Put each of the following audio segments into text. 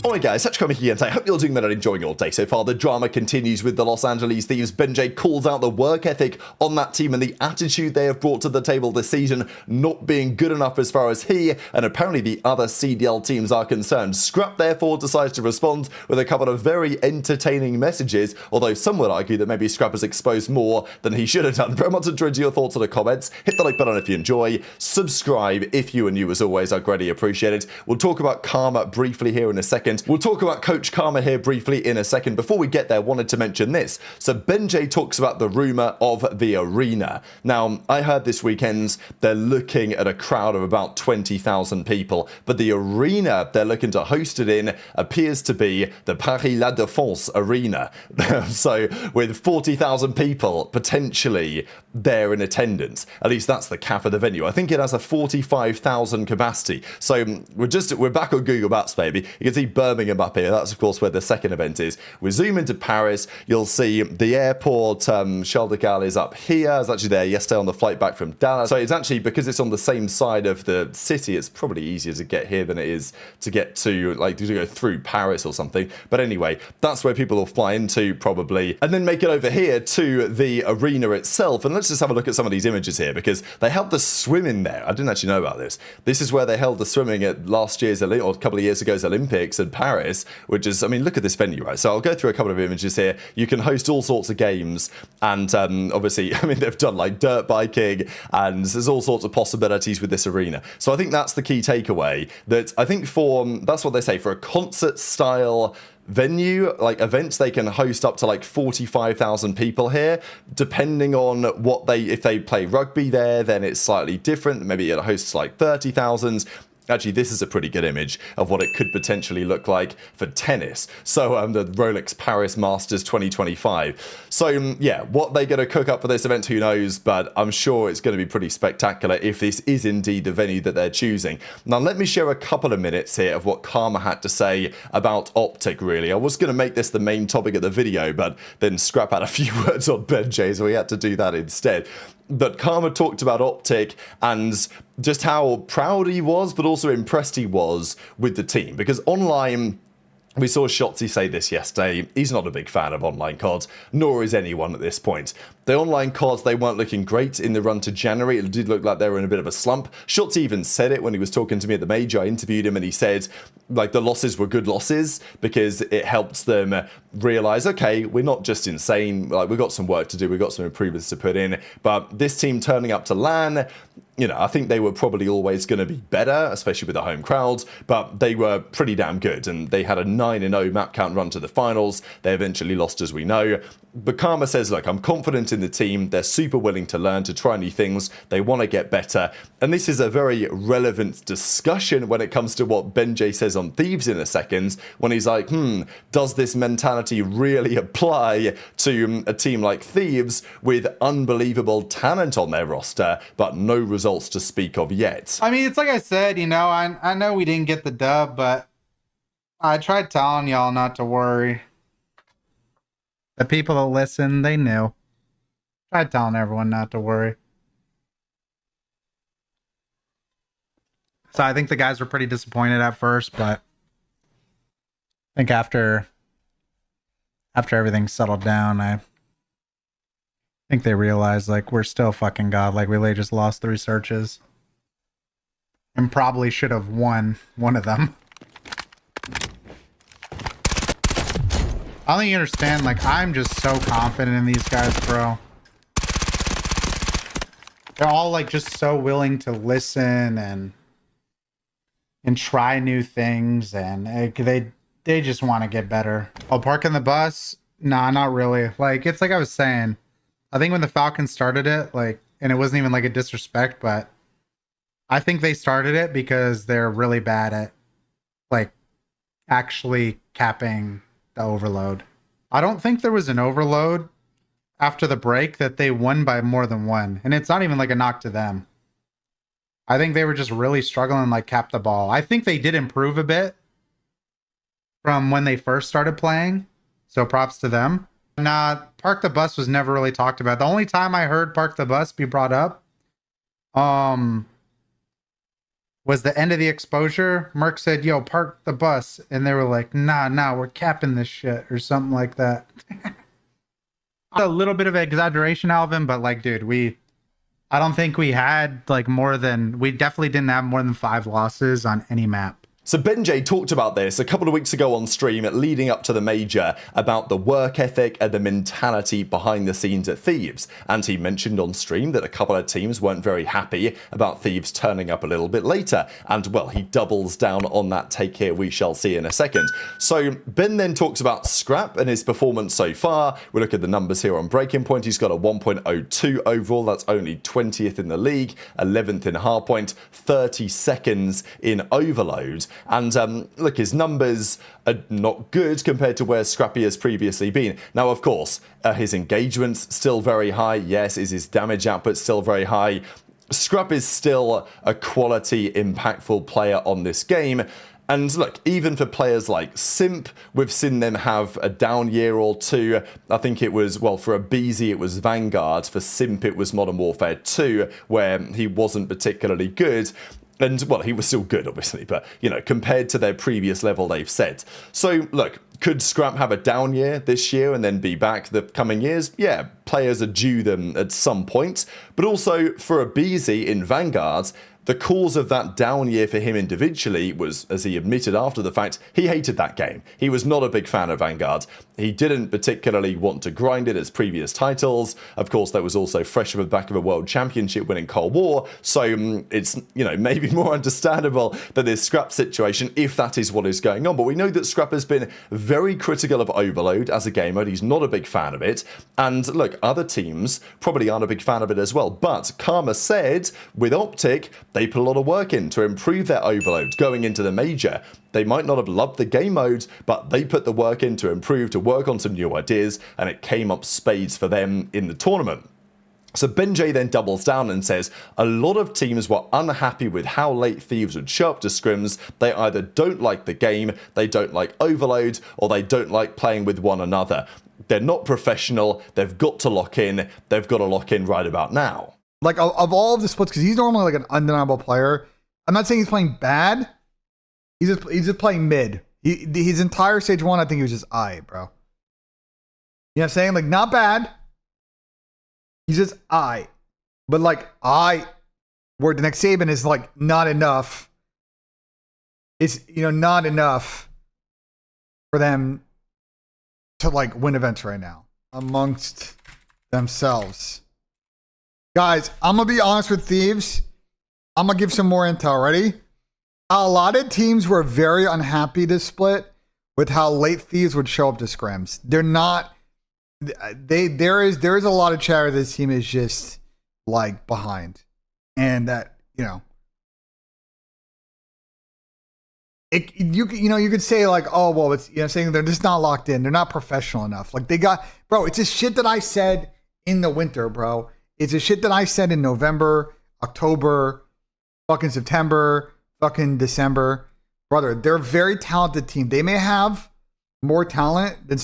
Alright guys, TacticalRab here, and I hope you're doing well and enjoying your day so far. The drama continues with the Los Angeles Thieves. BenJ calls out the work ethic on that team and the attitude they have brought to the table this season not being good enough as far as he and apparently the other CDL teams are concerned. Scrap therefore decides to respond with a couple of very entertaining messages, although some would argue that maybe Scrap has exposed more than he should have done. Very much enjoyed your thoughts in the comments. Hit the like button if you enjoy. Subscribe if you are new as always, I greatly appreciate it. We'll talk about Karma briefly here in a second. We'll talk about Coach Karma here briefly in a second. Before we get there, wanted to mention this. So BenJ talks about the rumor of the arena. Now, I heard this weekend they're looking at a crowd of about 20,000 people, but the arena they're looking to host it in appears to be the Paris La Défense arena. So with 40,000 people potentially there in attendance. At least that's the cap of the venue. I think it has a 45,000 capacity. So we're back on Google Maps, baby. You can see Birmingham up here. That's of course where the second event is. We zoom into Paris. You'll see the airport. Charles de Gaulle is up here. I was actually there yesterday on the flight back from Dallas. So it's actually, because it's on the same side of the city, it's probably easier to get here than it is to get to, like, to go through Paris or something. But anyway, that's where people will fly into probably, and then make it over here to the arena itself. And let's just have a look at some of these images here, because they held the swim in there. I didn't actually know about this. This is where they held the swimming at last year's, or a couple of years ago's Olympics in Paris, which is, I mean, look at this venue, right? So I'll go through a couple of images here. You can host all sorts of games, and obviously, I mean, they've done like dirt biking, and there's all sorts of possibilities with this arena. So I think that's the key takeaway, that I think that's what they say, for a concert style venue, like events, they can host up to like 45,000 people here. Depending on if they play rugby there, then it's slightly different. Maybe it hosts like 30,000. Actually, this is a pretty good image of what it could potentially look like for tennis. So the Rolex Paris Masters 2025. So yeah, what they're going to cook up for this event, who knows? But I'm sure it's going to be pretty spectacular if this is indeed the venue that they're choosing. Now, let me share a couple of minutes here of what Karma had to say about OpTic, really. I was going to make this the main topic of the video, but then Scrap out a few words on BenJ, so we had to do that instead. But Karma talked about OpTic and just how proud he was, but also impressed he was with the team. Because online, we saw Shotzzy say this yesterday, he's not a big fan of online COD, nor is anyone at this point. The online CODs, they weren't looking great in the run to January. It did look like they were in a bit of a slump. Shotzzy even said it when he was talking to me at the Major. I interviewed him and he said, like, the losses were good losses because it helped them realize, okay, we're not just insane. Like, we've got some work to do. We've got some improvements to put in. But this team turning up to LAN, you know, I think they were probably always going to be better, especially with the home crowds, but they were pretty damn good. And they had a 9-0 map count run to the finals. They eventually lost, as we know. But Karma says, look, I'm confident in the team. They're super willing to learn, to try new things. They want to get better. And this is a very relevant discussion when it comes to what BenJ says on Thieves in a second, when he's like, does this mentality really apply to a team like Thieves with unbelievable talent on their roster, but no results to speak of yet? I mean, it's like I said, you know, I know we didn't get the dub, but I tried telling y'all not to worry. The people that listen, they knew. Tried telling everyone not to worry. So I think the guys were pretty disappointed at first, but I think after everything settled down, I think they realized, like, we're still fucking God. Like, we literally just lost 3 searches. And probably should have won one of them. I don't think you understand, like, I'm just so confident in these guys, bro. They're all, like, just so willing to listen and try new things, and they just want to get better. Oh, parking the bus? Nah, not really. Like, it's like I was saying, I think when the Falcons started it, like, and it wasn't even like a disrespect, but I think they started it because they're really bad at, like, actually capping the overload. I don't think there was an overload after the break that they won by more than 1. And it's not even like a knock to them. I think they were just really struggling, like, cap the ball. I think they did improve a bit from when they first started playing. So props to them. Nah, park the bus was never really talked about. The only time I heard park the bus be brought up was the end of the exposure. Merc said, yo, park the bus. And they were like, nah, we're capping this shit or something like that. A little bit of exaggeration, Alvin, but like, dude, I don't think we had like we definitely didn't have more than 5 losses on any map. So BenJ talked about this a couple of weeks ago on stream leading up to the major about the work ethic and the mentality behind the scenes at Thieves. And he mentioned on stream that a couple of teams weren't very happy about Thieves turning up a little bit later. And well, he doubles down on that take here we shall see in a second. So Ben then talks about Scrap and his performance so far. We look at the numbers here on Breaking Point. He's got a 1.02 overall. That's only 20th in the league, 11th in hardpoint, 30 seconds in overload. And look, his numbers are not good compared to where Scrappy has previously been. Now, of course, his engagement's still very high. Yes, is his damage output still very high? Scrap is still a quality, impactful player on this game. And look, even for players like Simp, we've seen them have a down year or two. I think it was, well, for aBeZy it was Vanguard. For Simp it was Modern Warfare 2, where he wasn't particularly good. And, well, he was still good, obviously, but, you know, compared to their previous level, they've said. So, look, could Scrap have a down year this year and then be back the coming years? Yeah, players are due them at some point. But also, for aBeZy in Vanguard, the cause of that down year for him individually was, as he admitted after the fact, he hated that game. He was not a big fan of Vanguard. He didn't particularly want to grind it as previous titles. Of course, there was also fresh from the back of a world championship winning Cold War. So it's, you know, maybe more understandable than this Scrap situation if that is what is going on. But we know that Scrap has been very critical of Overload as a game mode. He's not a big fan of it. And look, other teams probably aren't a big fan of it as well. But Karma said with OpTic, they put a lot of work in to improve their overload going into the major. They might not have loved the game mode, but they put the work in to improve, to work on some new ideas, and it came up spades for them in the tournament. So BenJ then doubles down and says a lot of teams were unhappy with how late Thieves would show up to scrims. They either don't like the game, they don't like overload, or they don't like playing with one another. They're not professional, they've got to lock in, they've got to lock in right about now. Like, of all of the splits, because he's normally like an undeniable player. I'm not saying he's playing bad. He's just playing mid. His entire stage 1, I think he was just bro. You know what I'm saying? Like, not bad. He's just But like, where the next Saban is like not enough. It's, you know, not enough for them to like win events right now amongst themselves. Guys, I'm going to be honest with Thieves. I'm going to give some more intel. Ready? A lot of teams were very unhappy this split with how late Thieves would show up to scrims. They're not... There is a lot of chatter this team is just like behind. And that, you know... You could say like, oh, well, it's, you know, saying they're just not locked in. They're not professional enough. Like they got... Bro, it's just shit that I said in the winter, bro. It's a shit that I said in November, October, fucking September, fucking December. Brother, they're a very talented team. They may have more talent than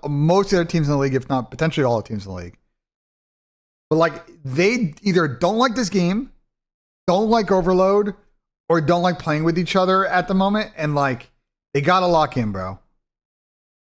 most of the teams in the league, if not potentially all the teams in the league. But like, they either don't like this game, don't like overload, or don't like playing with each other at the moment. And like, they gotta lock in, bro.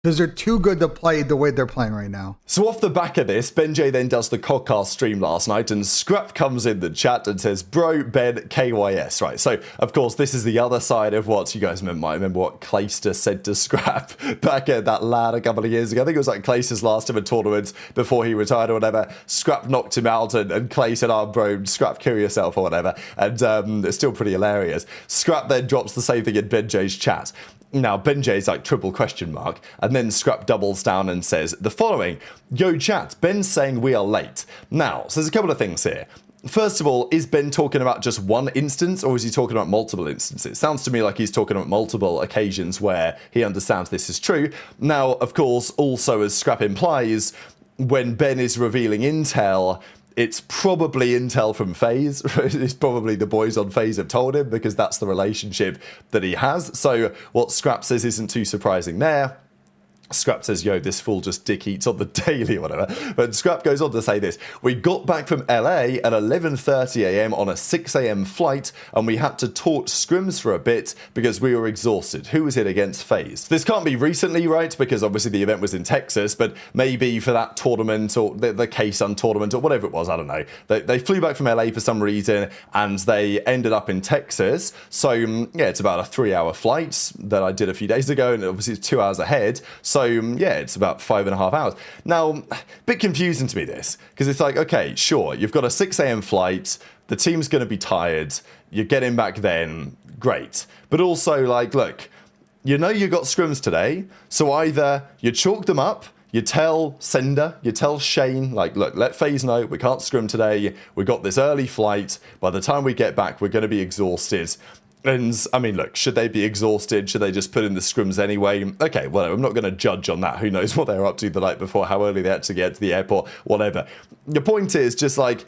Because they're too good to play the way they're playing right now. So off the back of this, BenJ then does the Codcast stream last night, and Scrap comes in the chat and says, bro, Ben, KYS. Right, so of course this is the other side of what you guys might remember what Clayster said to Scrap back at that LAN a couple of years ago. I think it was like Clayster's last ever tournament before he retired or whatever. Scrap knocked him out, and Clay said, oh bro, Scrap, kill yourself or whatever. And it's still pretty hilarious. Scrap then drops the same thing in BenJ's chat. Now, BenJ's like triple question mark, and then Scrap doubles down and says the following: yo chat, Ben's saying we are late. Now, so there's a couple of things here. First of all, is Ben talking about just one instance, or is he talking about multiple instances? It sounds to me like he's talking about multiple occasions where he understands this is true. Now, of course, also as Scrap implies, when Ben is revealing intel, it's probably intel from FaZe. It's probably the boys on FaZe have told him, because that's the relationship that he has. So what Scrap says isn't too surprising there. Scrap says, yo, this fool just dick eats on the daily or whatever. But Scrap goes on to say this. We got back from LA at 11:30 a.m. on a 6 a.m. flight, and we had to torch scrims for a bit because we were exhausted. Who was it against FaZe? This can't be recently, right? Because obviously the event was in Texas, but maybe for that tournament or the K-Sun tournament or whatever it was, I don't know. They flew back from LA for some reason, and they ended up in Texas. So, yeah, it's about a 3-hour flight that I did a few days ago, and obviously it's 2 hours ahead. So, yeah, it's about 5.5 hours. Now, a bit confusing to me this, because it's like, okay, sure, you've got a 6 a.m. flight, the team's going to be tired, you're getting back then, great. But also, like, look, you know you got scrims today, so either you chalk them up, you tell Sender, you tell Shane, like, look, let FaZe know we can't scrim today, we got this early flight, by the time we get back, we're going to be exhausted. And, I mean, look, should they be exhausted? Should they just put in the scrims anyway? Okay, well, I'm not going to judge on that. Who knows what they were up to the night before, how early they had to get to the airport, whatever. The point is just like,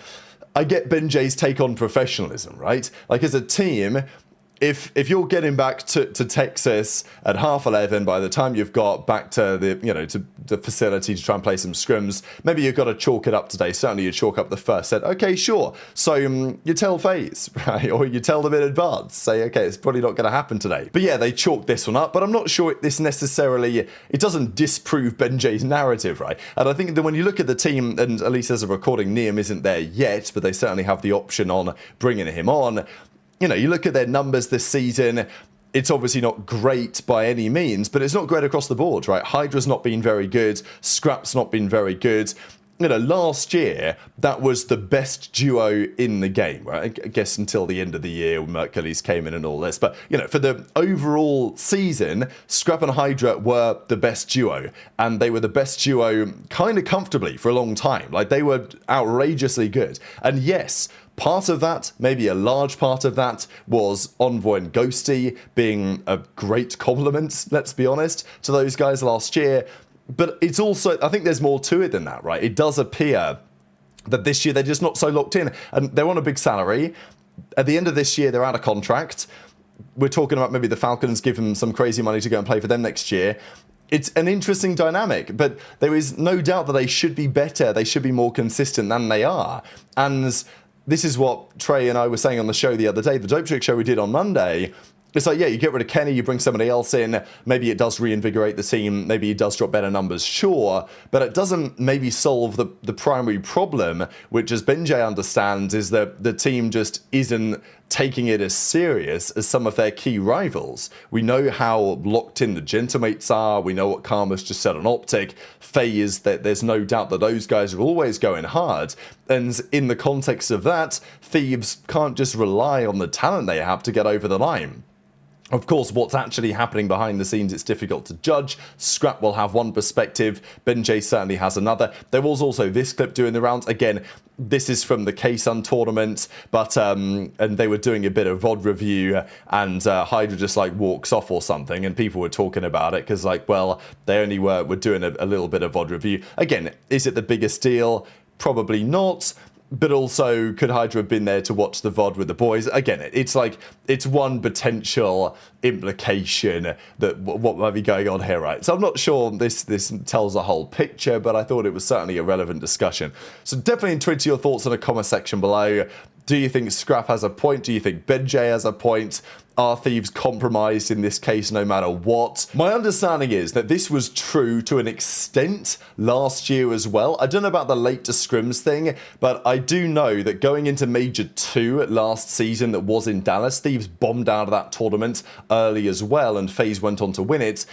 I get BenJ's take on professionalism, right? Like, as a team, if you're getting back to Texas at 11:30, by the time you've got back to the, you know, to the facility to try and play some scrims, maybe you've got to chalk it up today. Certainly you chalk up the first set. Okay, sure. So you tell FaZe, right? Or you tell them in advance. Say, okay, it's probably not going to happen today. But yeah, they chalked this one up, but I'm not sure this necessarily, it doesn't disprove BenJ's narrative, right? And I think that when you look at the team, and at least as a recording, Neum isn't there yet, but they certainly have the option on bringing him on. You know, you look at their numbers this season, it's obviously not great by any means, but it's not great across the board, right? HyDra's not been very good, Scrap's not been very good. You know, last year, that was the best duo in the game, right? I guess until the end of the year, Mercules came in and all this. But, you know, for the overall season, Scrap and HyDra were the best duo. And they were the best duo kind of comfortably for a long time. Like, they were outrageously good. And yes, part of that, maybe a large part of that, was Envoy and Ghosty being a great compliment, let's be honest, to those guys last year. But it's also, I think there's more to it than that, right? It does appear that this year they're just not so locked in, and they're on a big salary. At the end of this year, they're out of contract. We're talking about maybe the Falcons give them some crazy money to go and play for them next year. It's an interesting dynamic, but there is no doubt that they should be better. They should be more consistent than they are. And this is what Trey and I were saying on the show the other day, the Dope Trick show we did on Monday. It's like, yeah, you get rid of Kenny, you bring somebody else in, maybe it does reinvigorate the team, maybe it does drop better numbers, sure, but it doesn't maybe solve the primary problem, which, as BenJ understands, is that the team just isn't taking it as serious as some of their key rivals. We know how locked in the Gentlemates are, we know what Karma's just said on OpTic, FaZe, that there's no doubt that those guys are always going hard, and in the context of that, Thieves can't just rely on the talent they have to get over the line. Of course, what's actually happening behind the scenes, it's difficult to judge. Scrap will have one perspective, BenJ certainly has another. There was also this clip doing the rounds. Again, this is from the K-Sun tournament, but and they were doing a bit of VOD review, and HyDra just like walks off or something, and people were talking about it because, like, well, they only were doing a little bit of VOD review. Again, is it the biggest deal? Probably not. But also, could HyDra have been there to watch the VOD with the boys? Again, it's like, it's one potential implication that what might be going on here, right? So I'm not sure this tells a whole picture, but I thought it was certainly a relevant discussion. So definitely tweet your thoughts in the comment section below. Do you think Scrap has a point? Do you think BenJ has a point? Are Thieves compromised in this case no matter what? My understanding is that this was true to an extent last year as well. I don't know about the late to scrims thing, but I do know that going into Major 2 last season that was in Dallas, Thieves bombed out of that tournament early as well, and FaZe went on to win it.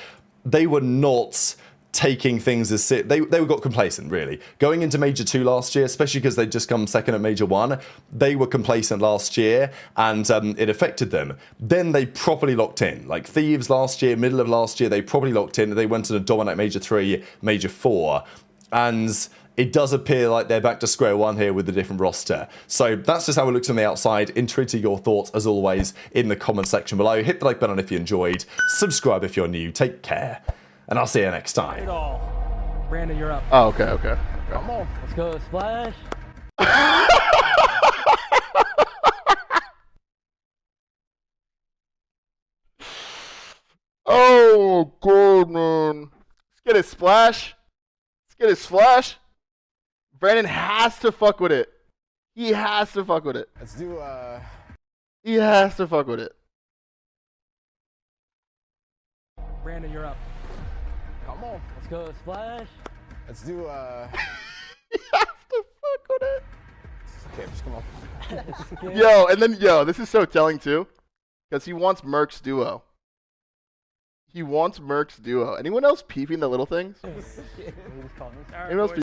They were not taking things as they got complacent, really. Going into Major 2 last year, especially because they'd just come second at Major 1, they were complacent last year, and it affected them. Then they properly locked in. Like Thieves last year, middle of last year, they probably locked in. They went to dominate Major 3, Major 4, and it does appear like they're back to square one here with a different roster. So that's just how it looks on the outside. Intrigued to your thoughts, as always, in the comment section below. Hit the like button if you enjoyed. Subscribe if you're new. Take care. And I'll see you next time. Brandon, you're up. Oh, okay. Come on. Let's go. Splash. Oh, God, man. get his splash. Let's get his splash. Brandon has to fuck with it. He has to fuck with it. Let's do He has to fuck with it. Brandon, you're up. come on. Let's go. Splash. Let's do He has to fuck with it. okay, just come on. Yo, and then this is so telling too, because he wants Merc's duo. He wants Merc's duo. Anyone else peeping the little things? Anyone else